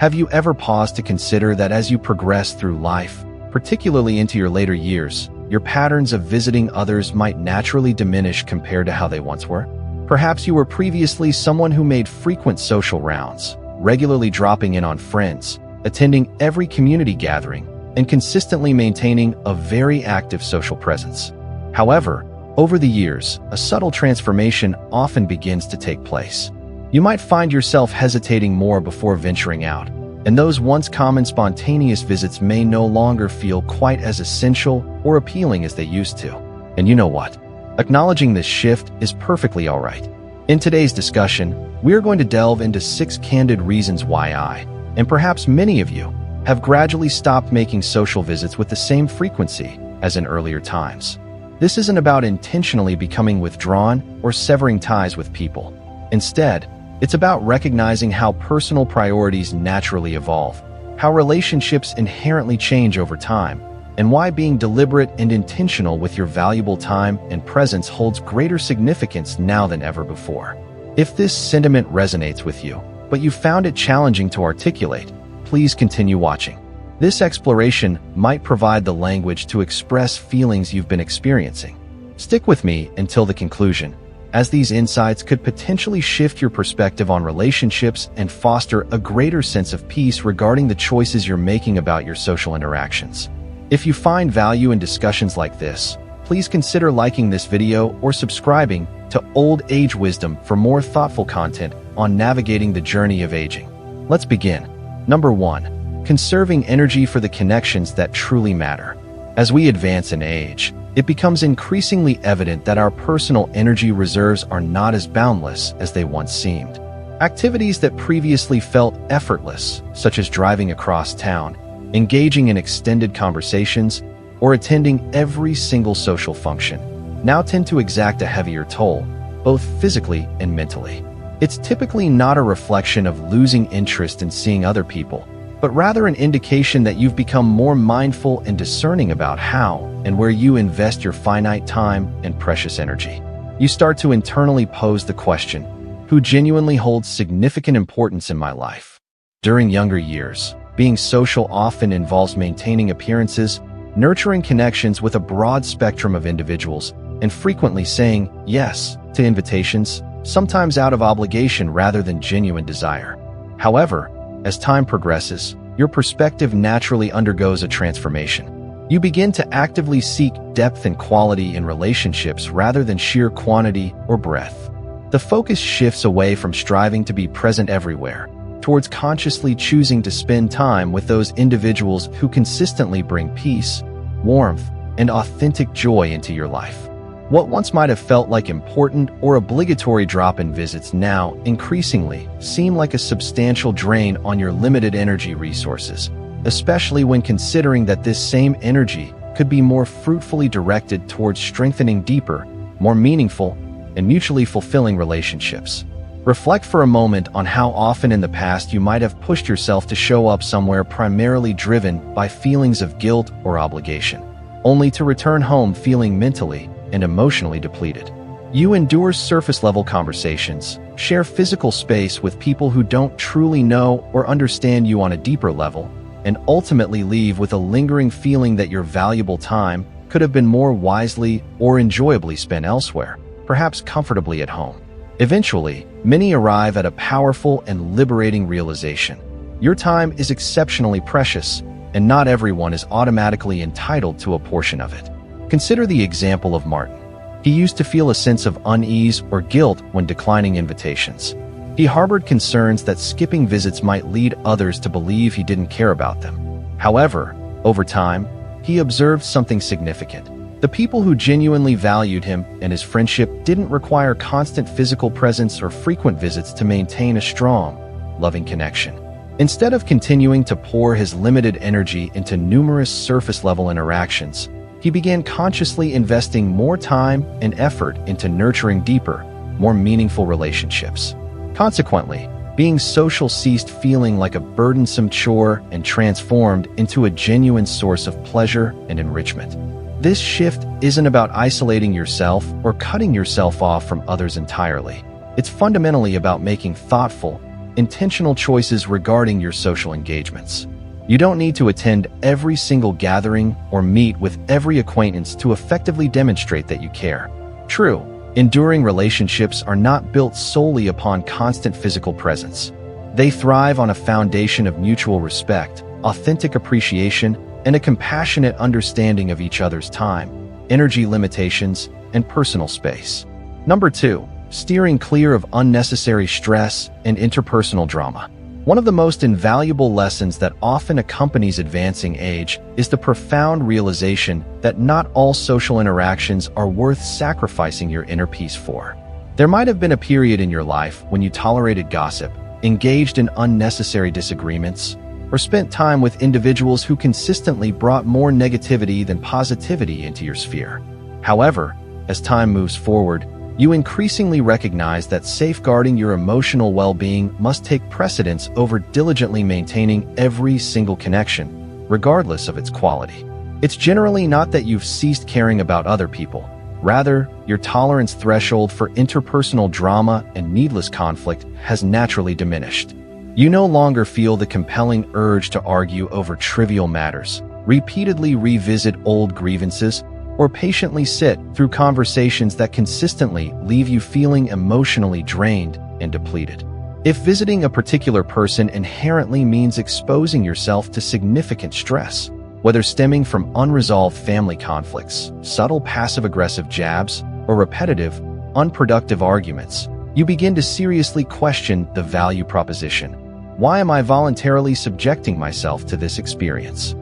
Have you ever paused to consider that as you progress through life, particularly into your later years, your patterns of visiting others might naturally diminish compared to how they once were? Perhaps you were previously someone who made frequent social rounds, regularly dropping in on friends, attending every community gathering, and consistently maintaining a very active social presence. However, over the years, a subtle transformation often begins to take place. You might find yourself hesitating more before venturing out, and those once common spontaneous visits may no longer feel quite as essential or appealing as they used to. And you know what? Acknowledging this shift is perfectly all right. In today's discussion, we're going to delve into 6 candid reasons why I, and perhaps many of you, have gradually stopped making social visits with the same frequency as in earlier times. This isn't about intentionally becoming withdrawn or severing ties with people. Instead, it's about recognizing how personal priorities naturally evolve, how relationships inherently change over time, and why being deliberate and intentional with your valuable time and presence holds greater significance now than ever before. If this sentiment resonates with you, but you found it challenging to articulate, please continue watching. This exploration might provide the language to express feelings you've been experiencing. Stick with me until the conclusion, as these insights could potentially shift your perspective on relationships and foster a greater sense of peace regarding the choices you're making about your social interactions. If you find value in discussions like this, please consider liking this video or subscribing to Old Age Wisdom for more thoughtful content on navigating the journey of aging. Let's begin. Number 1. Conserving energy for the connections that truly matter. As we advance in age, it becomes increasingly evident that our personal energy reserves are not as boundless as they once seemed. Activities that previously felt effortless, such as driving across town, engaging in extended conversations, or attending every single social function, now tend to exact a heavier toll, both physically and mentally. It's typically not a reflection of losing interest in seeing other people, but rather an indication that you've become more mindful and discerning about how and where you invest your finite time and precious energy. You start to internally pose the question, who genuinely holds significant importance in my life? During younger years, being social often involves maintaining appearances, nurturing connections with a broad spectrum of individuals, and frequently saying yes to invitations, sometimes out of obligation rather than genuine desire. However, as time progresses, your perspective naturally undergoes a transformation. You begin to actively seek depth and quality in relationships rather than sheer quantity or breadth. The focus shifts away from striving to be present everywhere, towards consciously choosing to spend time with those individuals who consistently bring peace, warmth, and authentic joy into your life. What once might have felt like important or obligatory drop-in visits now increasingly seem like a substantial drain on your limited energy resources, especially when considering that this same energy could be more fruitfully directed towards strengthening deeper, more meaningful, and mutually fulfilling relationships. Reflect for a moment on how often in the past you might have pushed yourself to show up somewhere primarily driven by feelings of guilt or obligation, only to return home feeling mentally and emotionally depleted. You endure surface-level conversations, share physical space with people who don't truly know or understand you on a deeper level, and ultimately leave with a lingering feeling that your valuable time could have been more wisely or enjoyably spent elsewhere, perhaps comfortably at home. Eventually, many arrive at a powerful and liberating realization. Your time is exceptionally precious, and not everyone is automatically entitled to a portion of it. Consider the example of Martin. He used to feel a sense of unease or guilt when declining invitations. He harbored concerns that skipping visits might lead others to believe he didn't care about them. However, over time, he observed something significant. The people who genuinely valued him and his friendship didn't require constant physical presence or frequent visits to maintain a strong, loving connection. Instead of continuing to pour his limited energy into numerous surface-level interactions, he began consciously investing more time and effort into nurturing deeper, more meaningful relationships. Consequently, being social ceased feeling like a burdensome chore and transformed into a genuine source of pleasure and enrichment. This shift isn't about isolating yourself or cutting yourself off from others entirely. It's fundamentally about making thoughtful, intentional choices regarding your social engagements. You don't need to attend every single gathering or meet with every acquaintance to effectively demonstrate that you care. True, enduring relationships are not built solely upon constant physical presence. They thrive on a foundation of mutual respect, authentic appreciation, and a compassionate understanding of each other's time, energy limitations, and personal space. Number 2, steering clear of unnecessary stress and interpersonal drama. One of the most invaluable lessons that often accompanies advancing age is the profound realization that not all social interactions are worth sacrificing your inner peace for. There might have been a period in your life when you tolerated gossip, engaged in unnecessary disagreements, or spent time with individuals who consistently brought more negativity than positivity into your sphere. However, as time moves forward, you increasingly recognize that safeguarding your emotional well-being must take precedence over diligently maintaining every single connection, regardless of its quality. It's generally not that you've ceased caring about other people. Rather, your tolerance threshold for interpersonal drama and needless conflict has naturally diminished. You no longer feel the compelling urge to argue over trivial matters, repeatedly revisit old grievances, or patiently sit through conversations that consistently leave you feeling emotionally drained and depleted. If visiting a particular person inherently means exposing yourself to significant stress, whether stemming from unresolved family conflicts, subtle passive-aggressive jabs, or repetitive, unproductive arguments, you begin to seriously question the value proposition. Why am I voluntarily subjecting myself to this experience?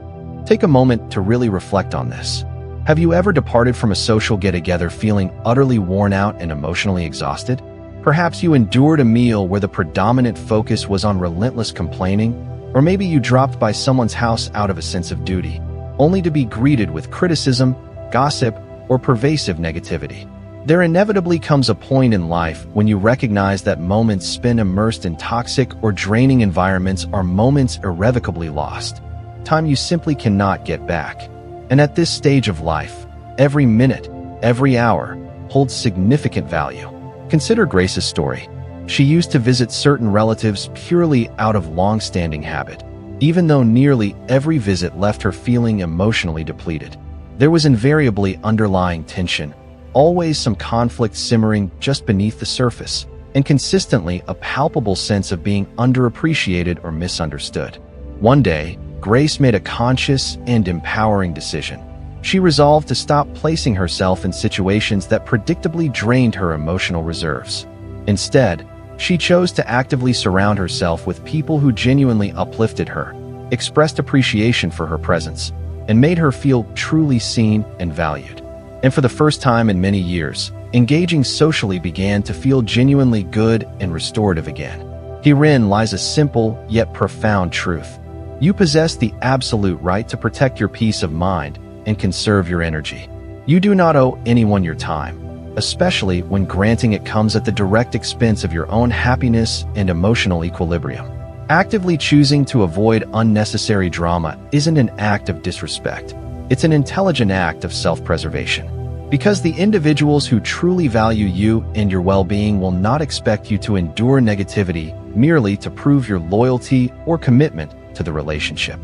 Take a moment to really reflect on this. Have you ever departed from a social get-together feeling utterly worn out and emotionally exhausted? Perhaps you endured a meal where the predominant focus was on relentless complaining, or maybe you dropped by someone's house out of a sense of duty, only to be greeted with criticism, gossip, or pervasive negativity. There inevitably comes a point in life when you recognize that moments spent immersed in toxic or draining environments are moments irrevocably lost, time you simply cannot get back. And at this stage of life, every minute, every hour, holds significant value. Consider Grace's story. She used to visit certain relatives purely out of long-standing habit, even though nearly every visit left her feeling emotionally depleted. There was invariably underlying tension, always some conflict simmering just beneath the surface, and consistently a palpable sense of being underappreciated or misunderstood. One day, Grace made a conscious and empowering decision. She resolved to stop placing herself in situations that predictably drained her emotional reserves. Instead, she chose to actively surround herself with people who genuinely uplifted her, expressed appreciation for her presence, and made her feel truly seen and valued. And for the first time in many years, engaging socially began to feel genuinely good and restorative again. Herein lies a simple yet profound truth. You possess the absolute right to protect your peace of mind and conserve your energy. You do not owe anyone your time, especially when granting it comes at the direct expense of your own happiness and emotional equilibrium. Actively choosing to avoid unnecessary drama isn't an act of disrespect. It's an intelligent act of self-preservation. Because the individuals who truly value you and your well-being will not expect you to endure negativity merely to prove your loyalty or commitment to the relationship.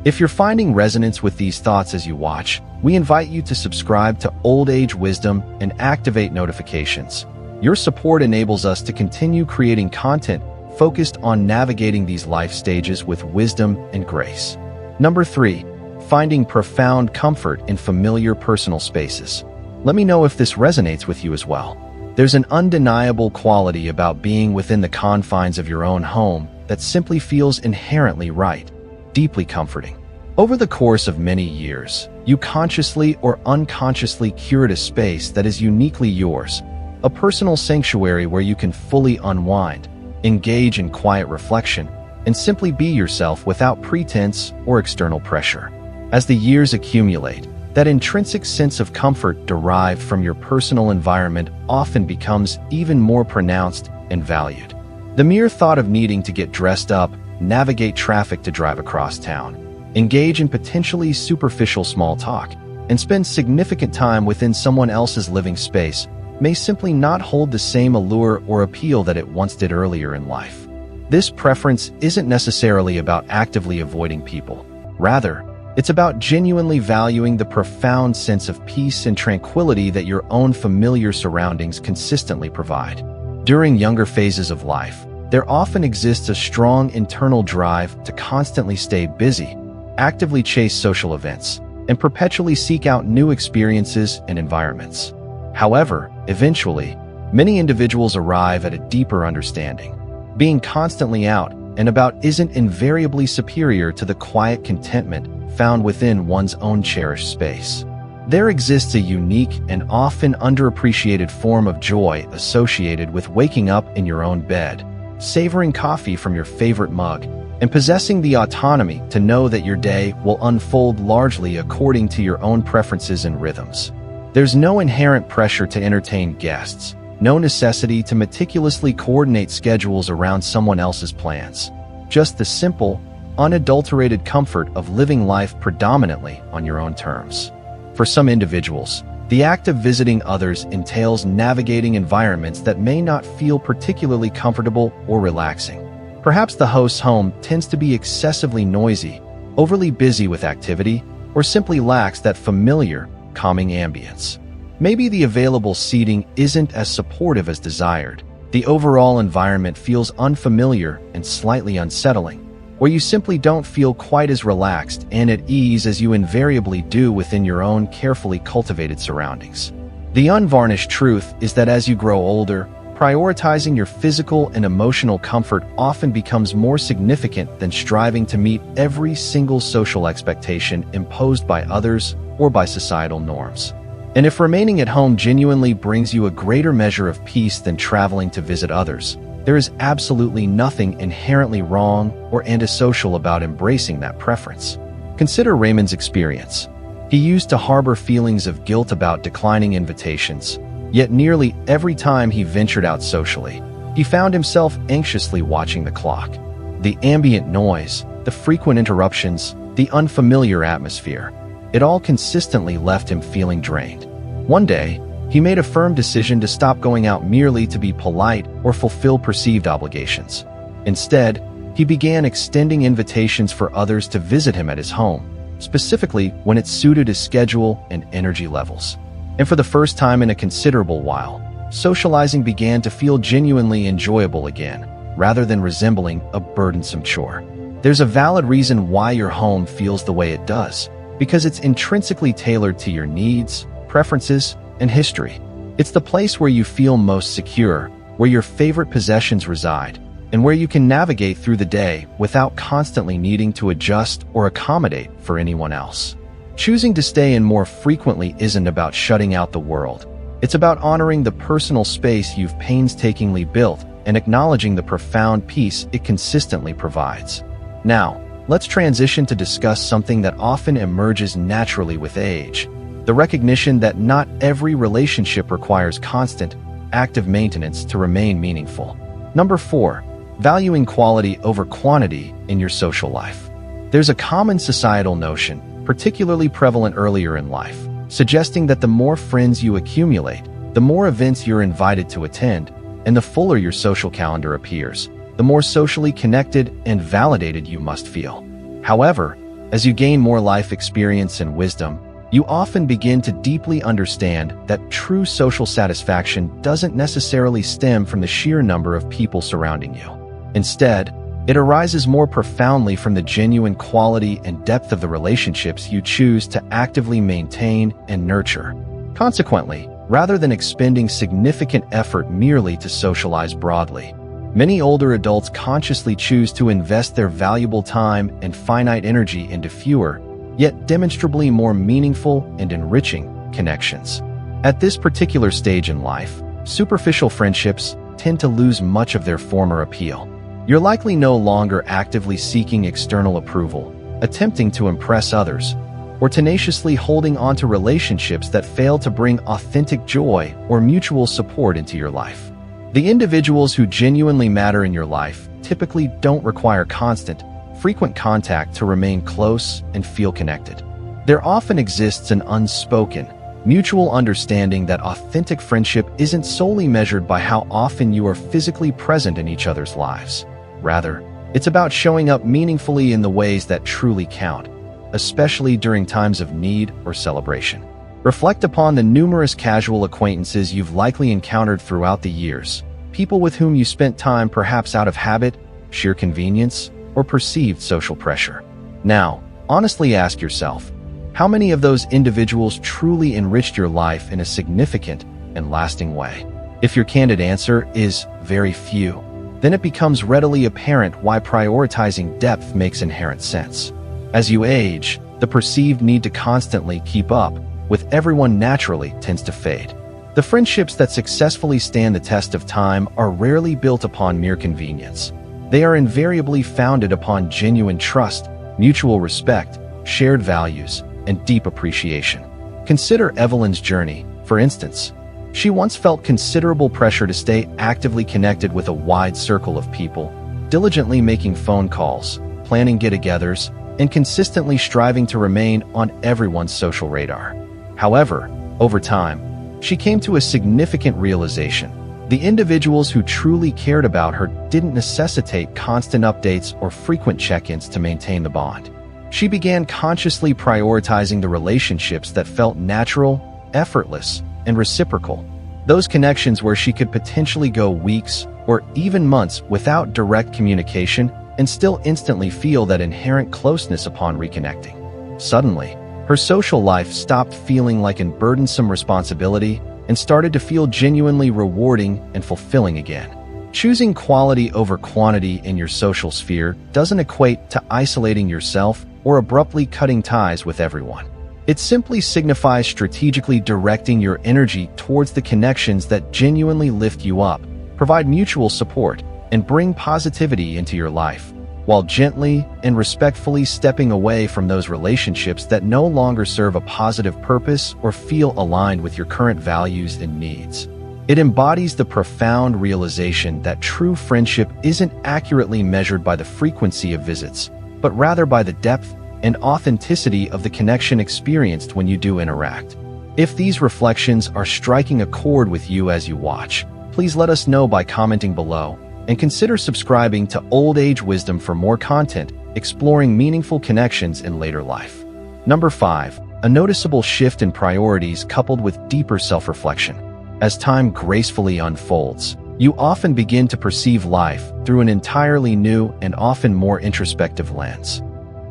If you're finding resonance with these thoughts as you watch, we invite you to subscribe to Old Age Wisdom and activate notifications. Your support enables us to continue creating content focused on navigating these life stages with wisdom and grace. Number 3, finding profound comfort in familiar personal spaces. Let me know if this resonates with you as well. There's an undeniable quality about being within the confines of your own home that simply feels inherently right, deeply comforting. Over the course of many years, you consciously or unconsciously curate a space that is uniquely yours, a personal sanctuary where you can fully unwind, engage in quiet reflection, and simply be yourself without pretense or external pressure. As the years accumulate, that intrinsic sense of comfort derived from your personal environment often becomes even more pronounced and valued. The mere thought of needing to get dressed up, navigate traffic to drive across town, engage in potentially superficial small talk, and spend significant time within someone else's living space may simply not hold the same allure or appeal that it once did earlier in life. This preference isn't necessarily about actively avoiding people. Rather, it's about genuinely valuing the profound sense of peace and tranquility that your own familiar surroundings consistently provide. During younger phases of life, there often exists a strong internal drive to constantly stay busy, actively chase social events, and perpetually seek out new experiences and environments. However, eventually, many individuals arrive at a deeper understanding. Being constantly out and about isn't invariably superior to the quiet contentment found within one's own cherished space. There exists a unique and often underappreciated form of joy associated with waking up in your own bed, savoring coffee from your favorite mug, and possessing the autonomy to know that your day will unfold largely according to your own preferences and rhythms. There's no inherent pressure to entertain guests, no necessity to meticulously coordinate schedules around someone else's plans. Just the simple, unadulterated comfort of living life predominantly on your own terms. For some individuals, the act of visiting others entails navigating environments that may not feel particularly comfortable or relaxing. Perhaps the host's home tends to be excessively noisy, overly busy with activity, or simply lacks that familiar, calming ambience. Maybe the available seating isn't as supportive as desired. The overall environment feels unfamiliar and slightly unsettling, or you simply don't feel quite as relaxed and at ease as you invariably do within your own carefully cultivated surroundings. The unvarnished truth is that as you grow older, prioritizing your physical and emotional comfort often becomes more significant than striving to meet every single social expectation imposed by others or by societal norms. And if remaining at home genuinely brings you a greater measure of peace than traveling to visit others, there is absolutely nothing inherently wrong or antisocial about embracing that preference. Consider Raymond's experience. He used to harbor feelings of guilt about declining invitations, yet nearly every time he ventured out socially, he found himself anxiously watching the clock. The ambient noise, the frequent interruptions, the unfamiliar atmosphere, it all consistently left him feeling drained. One day, he made a firm decision to stop going out merely to be polite or fulfill perceived obligations. Instead, he began extending invitations for others to visit him at his home, specifically when it suited his schedule and energy levels. And for the first time in a considerable while, socializing began to feel genuinely enjoyable again, rather than resembling a burdensome chore. There's a valid reason why your home feels the way it does, because it's intrinsically tailored to your needs, preferences, and history. It's the place where you feel most secure, where your favorite possessions reside, and where you can navigate through the day without constantly needing to adjust or accommodate for anyone else. Choosing to stay in more frequently isn't about shutting out the world. It's about honoring the personal space you've painstakingly built and acknowledging the profound peace it consistently provides. Now, let's transition to discuss something that often emerges naturally with age: the recognition that not every relationship requires constant, active maintenance to remain meaningful. Number 4, valuing quality over quantity in your social life. There's a common societal notion, particularly prevalent earlier in life, suggesting that the more friends you accumulate, the more events you're invited to attend, and the fuller your social calendar appears, the more socially connected and validated you must feel. However, as you gain more life experience and wisdom, you often begin to deeply understand that true social satisfaction doesn't necessarily stem from the sheer number of people surrounding you. Instead, it arises more profoundly from the genuine quality and depth of the relationships you choose to actively maintain and nurture. Consequently, rather than expending significant effort merely to socialize broadly, many older adults consciously choose to invest their valuable time and finite energy into fewer, yet demonstrably more meaningful and enriching connections. At this particular stage in life, superficial friendships tend to lose much of their former appeal. You're likely no longer actively seeking external approval, attempting to impress others, or tenaciously holding on to relationships that fail to bring authentic joy or mutual support into your life. The individuals who genuinely matter in your life typically don't require constant, frequent contact to remain close and feel connected. There often exists an unspoken, mutual understanding that authentic friendship isn't solely measured by how often you are physically present in each other's lives. Rather, it's about showing up meaningfully in the ways that truly count, especially during times of need or celebration. Reflect upon the numerous casual acquaintances you've likely encountered throughout the years, people with whom you spent time perhaps out of habit, sheer convenience, or perceived social pressure. Now, honestly ask yourself, how many of those individuals truly enriched your life in a significant and lasting way? If your candid answer is very few, then it becomes readily apparent why prioritizing depth makes inherent sense. As you age, the perceived need to constantly keep up with everyone naturally tends to fade. The friendships that successfully stand the test of time are rarely built upon mere convenience. They are invariably founded upon genuine trust, mutual respect, shared values, and deep appreciation. Consider Evelyn's journey, for instance. She once felt considerable pressure to stay actively connected with a wide circle of people, diligently making phone calls, planning get-togethers, and consistently striving to remain on everyone's social radar. However, over time, she came to a significant realization. The individuals who truly cared about her didn't necessitate constant updates or frequent check-ins to maintain the bond. She began consciously prioritizing the relationships that felt natural, effortless, and reciprocal. Those connections where she could potentially go weeks or even months without direct communication and still instantly feel that inherent closeness upon reconnecting. Suddenly, her social life stopped feeling like a burdensome responsibility and started to feel genuinely rewarding and fulfilling again. Choosing quality over quantity in your social sphere doesn't equate to isolating yourself or abruptly cutting ties with everyone. It simply signifies strategically directing your energy towards the connections that genuinely lift you up, provide mutual support, and bring positivity into your life, while gently and respectfully stepping away from those relationships that no longer serve a positive purpose or feel aligned with your current values and needs. It embodies the profound realization that true friendship isn't accurately measured by the frequency of visits, but rather by the depth and authenticity of the connection experienced when you do interact. If these reflections are striking a chord with you as you watch, please let us know by commenting below, and consider subscribing to Old Age Wisdom for more content exploring meaningful connections in later life. Number 5. A noticeable shift in priorities coupled with deeper self-reflection. As time gracefully unfolds, you often begin to perceive life through an entirely new and often more introspective lens.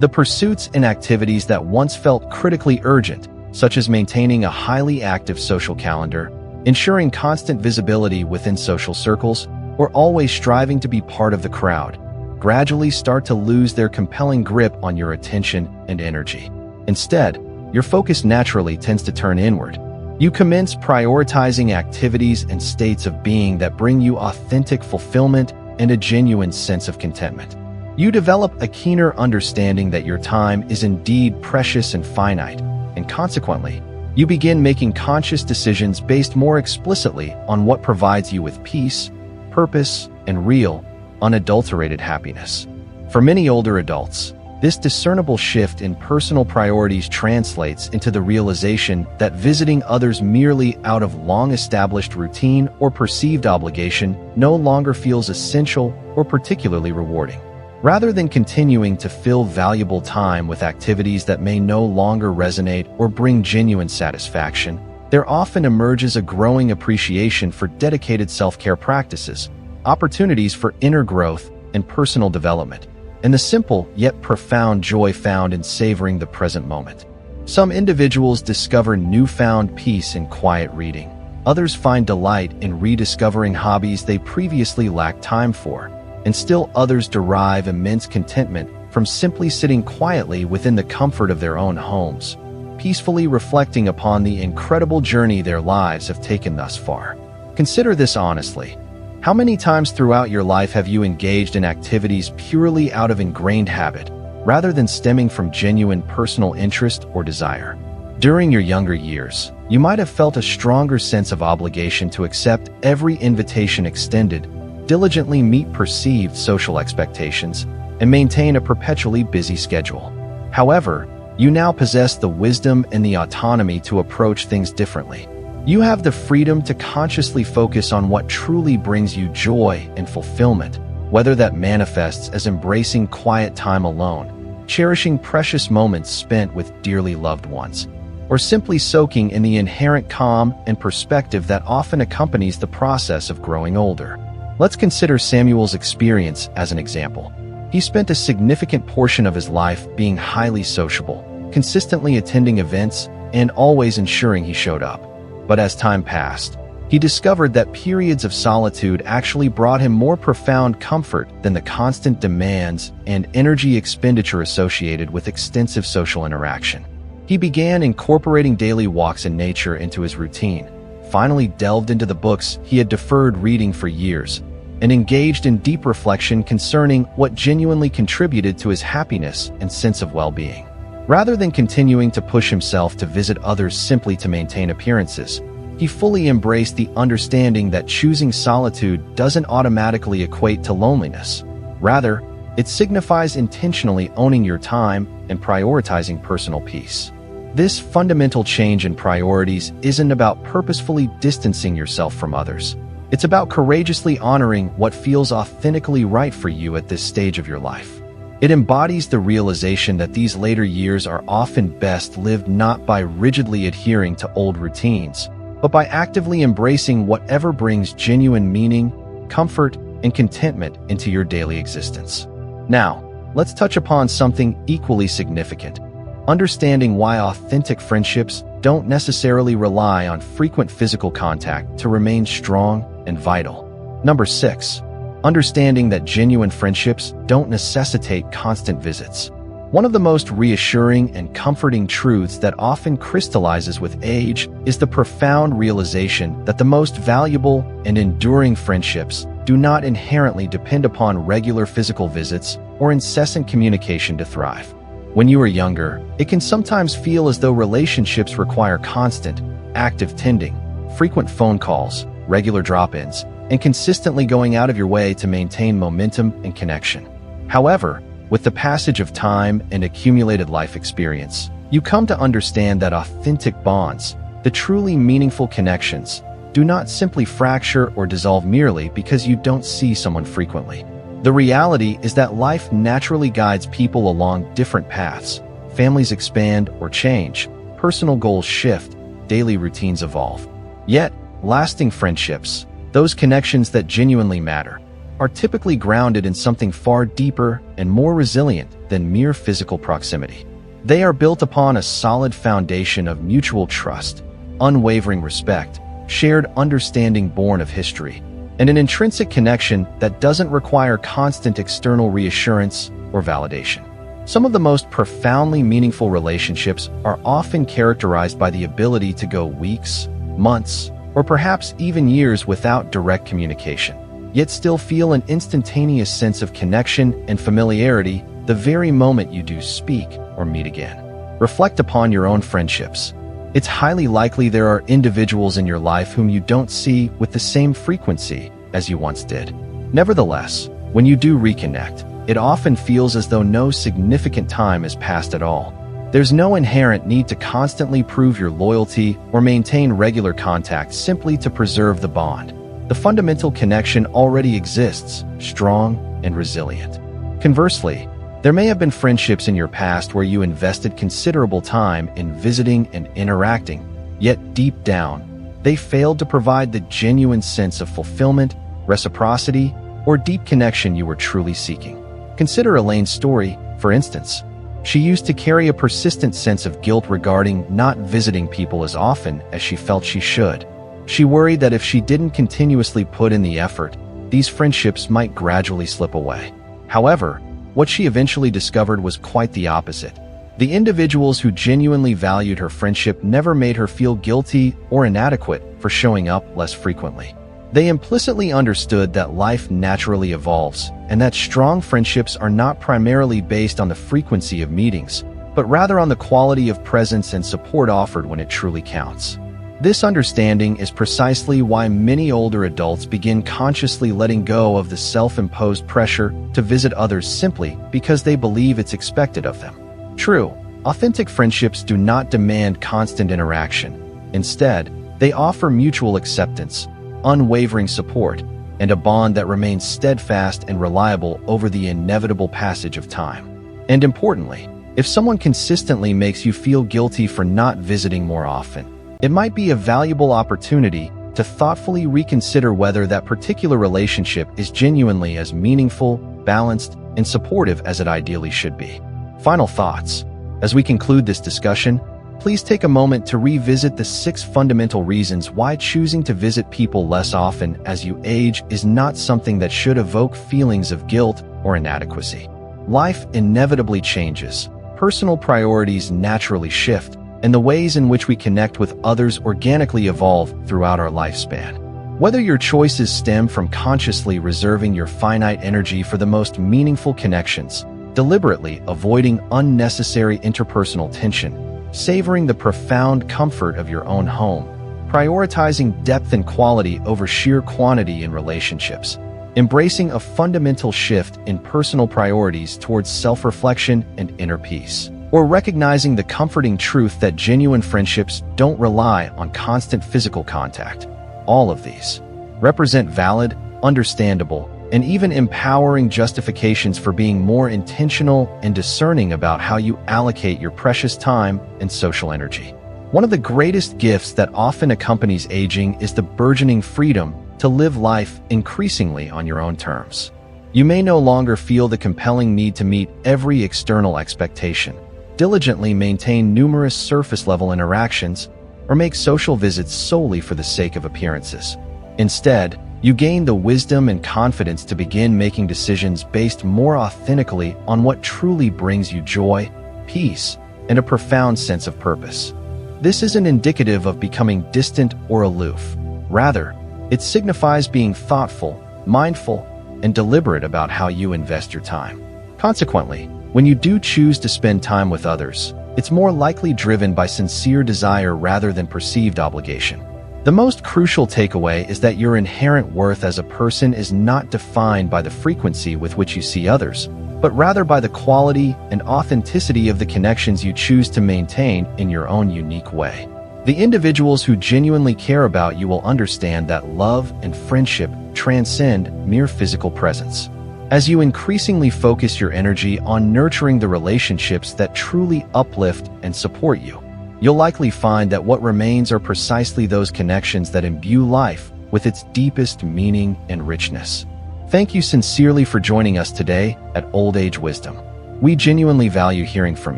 The pursuits and activities that once felt critically urgent, such as maintaining a highly active social calendar, ensuring constant visibility within social circles, or always striving to be part of the crowd, gradually start to lose their compelling grip on your attention and energy. Instead, your focus naturally tends to turn inward. You commence prioritizing activities and states of being that bring you authentic fulfillment and a genuine sense of contentment. You develop a keener understanding that your time is indeed precious and finite, and consequently, you begin making conscious decisions based more explicitly on what provides you with peace, purpose, and real, unadulterated happiness. For many older adults, this discernible shift in personal priorities translates into the realization that visiting others merely out of long-established routine or perceived obligation no longer feels essential or particularly rewarding. Rather than continuing to fill valuable time with activities that may no longer resonate or bring genuine satisfaction, there often emerges a growing appreciation for dedicated self-care practices, opportunities for inner growth and personal development, and the simple yet profound joy found in savoring the present moment. Some individuals discover newfound peace in quiet reading. Others find delight in rediscovering hobbies they previously lacked time for, and still others derive immense contentment from simply sitting quietly within the comfort of their own homes, peacefully reflecting upon the incredible journey their lives have taken thus far. Consider this honestly. How many times throughout your life have you engaged in activities purely out of ingrained habit, rather than stemming from genuine personal interest or desire? During your younger years, you might have felt a stronger sense of obligation to accept every invitation extended, diligently meet perceived social expectations, and maintain a perpetually busy schedule. However, you now possess the wisdom and the autonomy to approach things differently. You have the freedom to consciously focus on what truly brings you joy and fulfillment, whether that manifests as embracing quiet time alone, cherishing precious moments spent with dearly loved ones, or simply soaking in the inherent calm and perspective that often accompanies the process of growing older. Let's consider Samuel's experience as an example. He spent a significant portion of his life being highly sociable, consistently attending events, and always ensuring he showed up. But as time passed, he discovered that periods of solitude actually brought him more profound comfort than the constant demands and energy expenditure associated with extensive social interaction. He began incorporating daily walks in nature into his routine, finally delved into the books he had deferred reading for years, and engaged in deep reflection concerning what genuinely contributed to his happiness and sense of well-being. Rather than continuing to push himself to visit others simply to maintain appearances, he fully embraced the understanding that choosing solitude doesn't automatically equate to loneliness. Rather, it signifies intentionally owning your time and prioritizing personal peace. This fundamental change in priorities isn't about purposefully distancing yourself from others. It's about courageously honoring what feels authentically right for you at this stage of your life. It embodies the realization that these later years are often best lived not by rigidly adhering to old routines, but by actively embracing whatever brings genuine meaning, comfort, and contentment into your daily existence. Now, let's touch upon something equally significant: understanding why authentic friendships don't necessarily rely on frequent physical contact to remain strong and vital. Number 6. Understanding that genuine friendships don't necessitate constant visits. One of the most reassuring and comforting truths that often crystallizes with age is the profound realization that the most valuable and enduring friendships do not inherently depend upon regular physical visits or incessant communication to thrive. When you are younger, it can sometimes feel as though relationships require constant, active tending, frequent phone calls, regular drop-ins, and consistently going out of your way to maintain momentum and connection. However, with the passage of time and accumulated life experience, you come to understand that authentic bonds, the truly meaningful connections, do not simply fracture or dissolve merely because you don't see someone frequently. The reality is that life naturally guides people along different paths. Families expand or change, personal goals shift, daily routines evolve. Yet, lasting friendships, those connections that genuinely matter, are typically grounded in something far deeper and more resilient than mere physical proximity. They are built upon a solid foundation of mutual trust, unwavering respect, shared understanding born of history, and an intrinsic connection that doesn't require constant external reassurance or validation. Some of the most profoundly meaningful relationships are often characterized by the ability to go weeks, months, or perhaps even years without direct communication, yet still feel an instantaneous sense of connection and familiarity the very moment you do speak or meet again. Reflect upon your own friendships. It's highly likely there are individuals in your life whom you don't see with the same frequency as you once did. Nevertheless, when you do reconnect, it often feels as though no significant time has passed at all. There's no inherent need to constantly prove your loyalty or maintain regular contact simply to preserve the bond. The fundamental connection already exists, strong and resilient. Conversely, there may have been friendships in your past where you invested considerable time in visiting and interacting, yet deep down, they failed to provide the genuine sense of fulfillment, reciprocity, or deep connection you were truly seeking. Consider Elaine's story, for instance. She used to carry a persistent sense of guilt regarding not visiting people as often as she felt she should. She worried that if she didn't continuously put in the effort, these friendships might gradually slip away. However, what she eventually discovered was quite the opposite. The individuals who genuinely valued her friendship never made her feel guilty or inadequate for showing up less frequently. They implicitly understood that life naturally evolves, and that strong friendships are not primarily based on the frequency of meetings, but rather on the quality of presence and support offered when it truly counts. This understanding is precisely why many older adults begin consciously letting go of the self-imposed pressure to visit others simply because they believe it's expected of them. True, authentic friendships do not demand constant interaction. Instead, they offer mutual acceptance, unwavering support, and a bond that remains steadfast and reliable over the inevitable passage of time. And importantly, if someone consistently makes you feel guilty for not visiting more often, it might be a valuable opportunity to thoughtfully reconsider whether that particular relationship is genuinely as meaningful, balanced, and supportive as it ideally should be. Final thoughts. As we conclude this discussion, please take a moment to revisit the 6 fundamental reasons why choosing to visit people less often as you age is not something that should evoke feelings of guilt or inadequacy. Life inevitably changes, personal priorities naturally shift, and the ways in which we connect with others organically evolve throughout our lifespan. Whether your choices stem from consciously reserving your finite energy for the most meaningful connections, deliberately avoiding unnecessary interpersonal tension, savoring the profound comfort of your own home, prioritizing depth and quality over sheer quantity in relationships, embracing a fundamental shift in personal priorities towards self-reflection and inner peace, or recognizing the comforting truth that genuine friendships don't rely on constant physical contact. All of these represent valid, understandable, and even empowering justifications for being more intentional and discerning about how you allocate your precious time and social energy. One of the greatest gifts that often accompanies aging is the burgeoning freedom to live life increasingly on your own terms. You may no longer feel the compelling need to meet every external expectation, diligently maintain numerous surface-level interactions, or make social visits solely for the sake of appearances. Instead, you gain the wisdom and confidence to begin making decisions based more authentically on what truly brings you joy, peace, and a profound sense of purpose. This isn't indicative of becoming distant or aloof. Rather, it signifies being thoughtful, mindful, and deliberate about how you invest your time. Consequently, when you do choose to spend time with others, it's more likely driven by sincere desire rather than perceived obligation. The most crucial takeaway is that your inherent worth as a person is not defined by the frequency with which you see others, but rather by the quality and authenticity of the connections you choose to maintain in your own unique way. The individuals who genuinely care about you will understand that love and friendship transcend mere physical presence. As you increasingly focus your energy on nurturing the relationships that truly uplift and support you, you'll likely find that what remains are precisely those connections that imbue life with its deepest meaning and richness. Thank you sincerely for joining us today at Old Age Wisdom. We genuinely value hearing from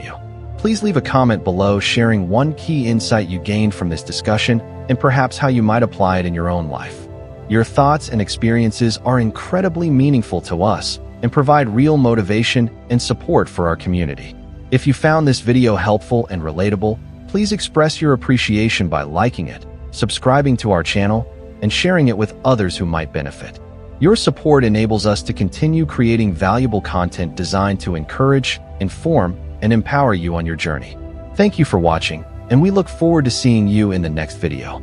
you. Please leave a comment below sharing one key insight you gained from this discussion and perhaps how you might apply it in your own life. Your thoughts and experiences are incredibly meaningful to us and provide real motivation and support for our community. If you found this video helpful and relatable, please express your appreciation by liking it, subscribing to our channel, and sharing it with others who might benefit. Your support enables us to continue creating valuable content designed to encourage, inform, and empower you on your journey. Thank you for watching, and we look forward to seeing you in the next video.